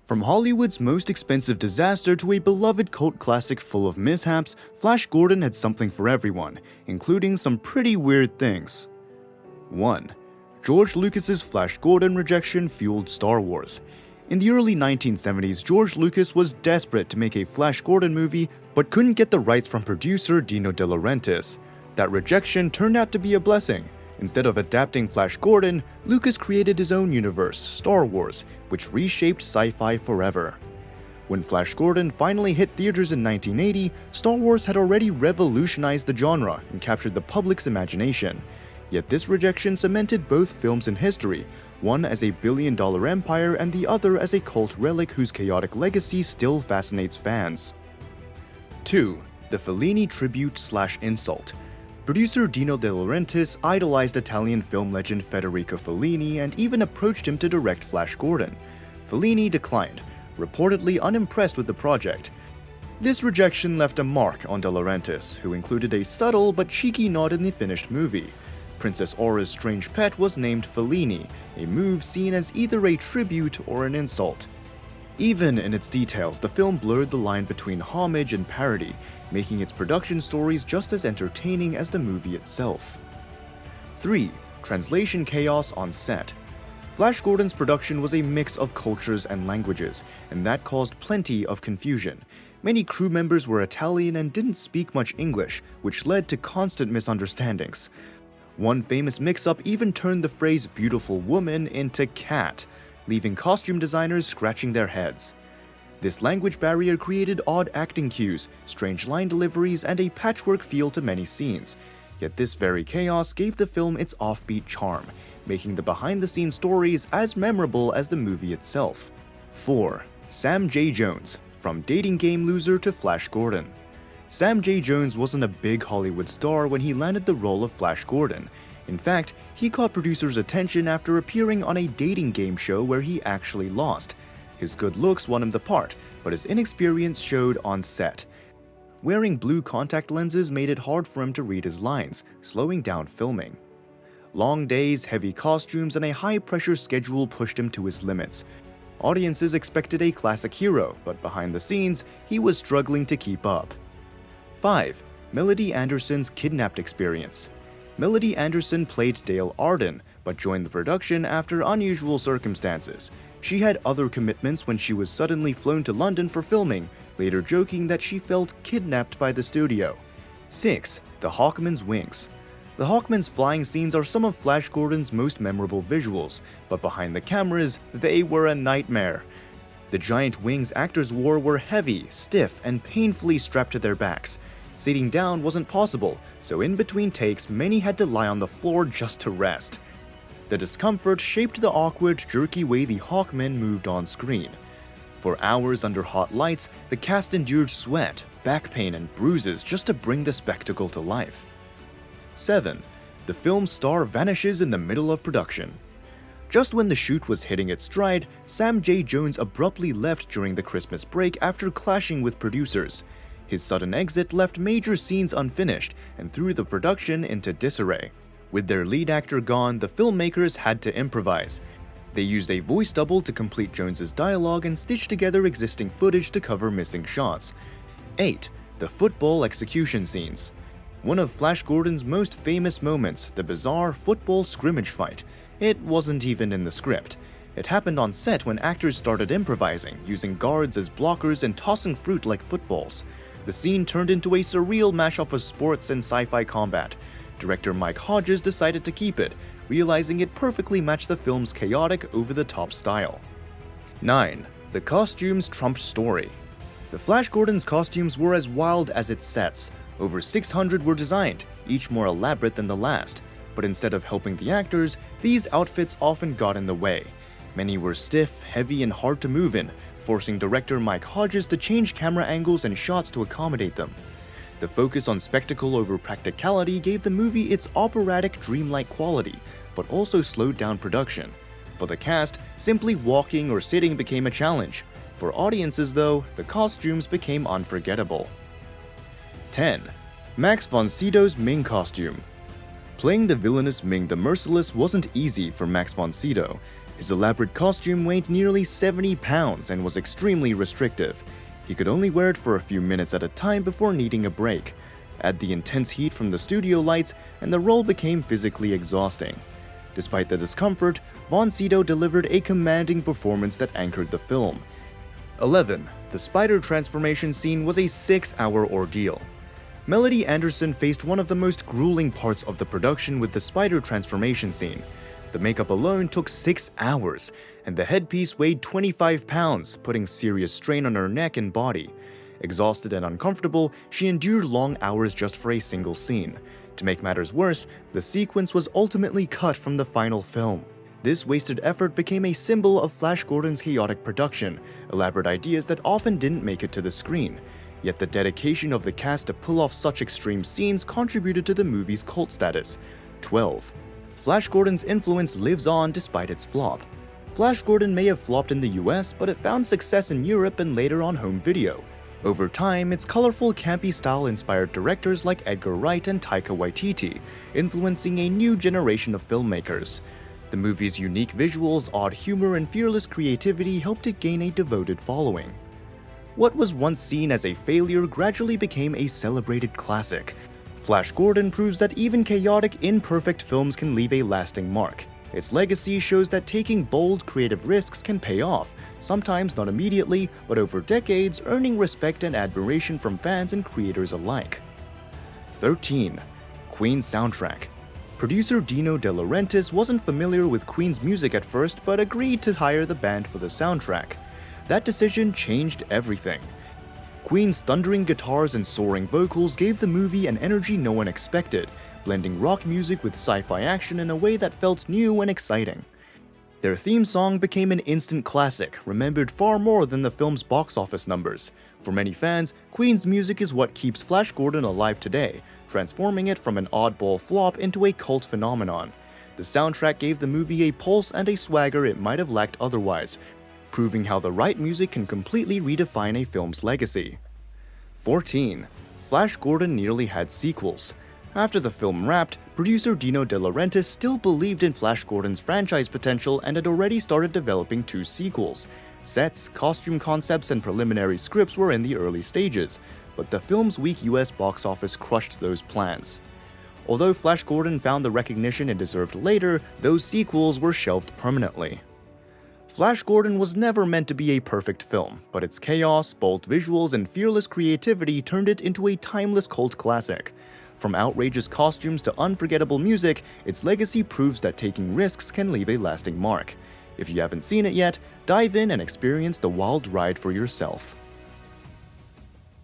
From Hollywood's most expensive disaster to a beloved cult classic full of mishaps, Flash Gordon had something for everyone, including some pretty weird things. 1. George Lucas's Flash Gordon rejection fueled Star Wars. In the early 1970s, George Lucas was desperate to make a Flash Gordon movie, but couldn't get the rights from producer Dino De Laurentiis. That rejection turned out to be a blessing. Instead of adapting Flash Gordon, Lucas created his own universe, Star Wars, which reshaped sci-fi forever. When Flash Gordon finally hit theaters in 1980, Star Wars had already revolutionized the genre and captured the public's imagination. Yet this rejection cemented both films in history, one as a billion-dollar empire and the other as a cult relic whose chaotic legacy still fascinates fans. 2. The Fellini tribute/insult. Producer Dino De Laurentiis idolized Italian film legend Federico Fellini and even approached him to direct Flash Gordon. Fellini declined, reportedly unimpressed with the project. This rejection left a mark on De Laurentiis, who included a subtle but cheeky nod in the finished movie. Princess Aura's strange pet was named Fellini, a move seen as either a tribute or an insult. Even in its details, the film blurred the line between homage and parody, making its production stories just as entertaining as the movie itself. 3. Translation chaos on set. Flash Gordon's production was a mix of cultures and languages, and that caused plenty of confusion. Many crew members were Italian and didn't speak much English, which led to constant misunderstandings. One famous mix-up even turned the phrase "beautiful woman" into "cat," leaving costume designers scratching their heads. This language barrier created odd acting cues, strange line deliveries, and a patchwork feel to many scenes. Yet this very chaos gave the film its offbeat charm, making the behind-the-scenes stories as memorable as the movie itself. 4. Sam J. Jones, from dating game loser to Flash Gordon. Sam J. Jones wasn't a big Hollywood star when he landed the role of Flash Gordon. In fact, he caught producers' attention after appearing on a dating game show where he actually lost. His good looks won him the part, but his inexperience showed on set. Wearing blue contact lenses made it hard for him to read his lines, slowing down filming. Long days, heavy costumes, and a high-pressure schedule pushed him to his limits. Audiences expected a classic hero, but behind the scenes, he was struggling to keep up. 5. Melody Anderson's kidnapped experience. Melody Anderson played Dale Arden, but joined the production after unusual circumstances. She had other commitments when she was suddenly flown to London for filming, later joking that she felt kidnapped by the studio. 6. The Hawkman's wings. The Hawkman's flying scenes are some of Flash Gordon's most memorable visuals, but behind the cameras, they were a nightmare. The giant wings actors wore were heavy, stiff, and painfully strapped to their backs. Sitting down wasn't possible, so in between takes, many had to lie on the floor just to rest. The discomfort shaped the awkward, jerky way the Hawkman moved on screen. For hours under hot lights, the cast endured sweat, back pain, and bruises just to bring the spectacle to life. 7. The film's star vanishes in the middle of production. Just when the shoot was hitting its stride, Sam J. Jones abruptly left during the Christmas break after clashing with producers. His sudden exit left major scenes unfinished and threw the production into disarray. With their lead actor gone, the filmmakers had to improvise. They used a voice double to complete Jones's dialogue and stitched together existing footage to cover missing shots. 8. The football execution scenes. One of Flash Gordon's most famous moments, the bizarre football scrimmage fight. It wasn't even in the script. It happened on set when actors started improvising, using guards as blockers and tossing fruit like footballs. The scene turned into a surreal mashup of sports and sci-fi combat. Director Mike Hodges decided to keep it, realizing it perfectly matched the film's chaotic, over-the-top style. 9. The costumes trumped story. The Flash Gordon's costumes were as wild as its sets. Over 600 were designed, each more elaborate than the last. But instead of helping the actors, these outfits often got in the way. Many were stiff, heavy, and hard to move in, forcing director Mike Hodges to change camera angles and shots to accommodate them. The focus on spectacle over practicality gave the movie its operatic, dreamlike quality, but also slowed down production. For the cast, simply walking or sitting became a challenge. For audiences, though, the costumes became unforgettable. 10. Max von Sydow's Ming costume. Playing the villainous Ming the Merciless wasn't easy for Max von Sydow. His elaborate costume weighed nearly 70 pounds and was extremely restrictive. He could only wear it for a few minutes at a time before needing a break. Add the intense heat from the studio lights, and the role became physically exhausting. Despite the discomfort, Von Sydow delivered a commanding performance that anchored the film. 11. The spider transformation scene was a 6-hour ordeal. Melody Anderson faced one of the most grueling parts of the production with the spider transformation scene. The makeup alone took 6 hours, and the headpiece weighed 25 pounds, putting serious strain on her neck and body. Exhausted and uncomfortable, she endured long hours just for a single scene. To make matters worse, the sequence was ultimately cut from the final film. This wasted effort became a symbol of Flash Gordon's chaotic production, elaborate ideas that often didn't make it to the screen. Yet the dedication of the cast to pull off such extreme scenes contributed to the movie's cult status. 12. Flash Gordon's influence lives on despite its flop. Flash Gordon may have flopped in the US, but it found success in Europe and later on home video. Over time, its colorful, campy style inspired directors like Edgar Wright and Taika Waititi, influencing a new generation of filmmakers. The movie's unique visuals, odd humor, and fearless creativity helped it gain a devoted following. What was once seen as a failure gradually became a celebrated classic. Flash Gordon proves that even chaotic, imperfect films can leave a lasting mark. Its legacy shows that taking bold, creative risks can pay off, sometimes not immediately, but over decades, earning respect and admiration from fans and creators alike. 13. Queen's soundtrack. Producer Dino De Laurentiis wasn't familiar with Queen's music at first, but agreed to hire the band for the soundtrack. That decision changed everything. Queen's thundering guitars and soaring vocals gave the movie an energy no one expected, blending rock music with sci-fi action in a way that felt new and exciting. Their theme song became an instant classic, remembered far more than the film's box office numbers. For many fans, Queen's music is what keeps Flash Gordon alive today, transforming it from an oddball flop into a cult phenomenon. The soundtrack gave the movie a pulse and a swagger it might have lacked otherwise, proving how the right music can completely redefine a film's legacy. 14. Flash Gordon nearly had sequels. After the film wrapped, producer Dino De Laurentiis still believed in Flash Gordon's franchise potential and had already started developing 2 sequels. Sets, costume concepts, and preliminary scripts were in the early stages, but the film's weak US box office crushed those plans. Although Flash Gordon found the recognition it deserved later, those sequels were shelved permanently. Flash Gordon was never meant to be a perfect film, but its chaos, bold visuals, and fearless creativity turned it into a timeless cult classic. From outrageous costumes to unforgettable music, its legacy proves that taking risks can leave a lasting mark. If you haven't seen it yet, dive in and experience the wild ride for yourself.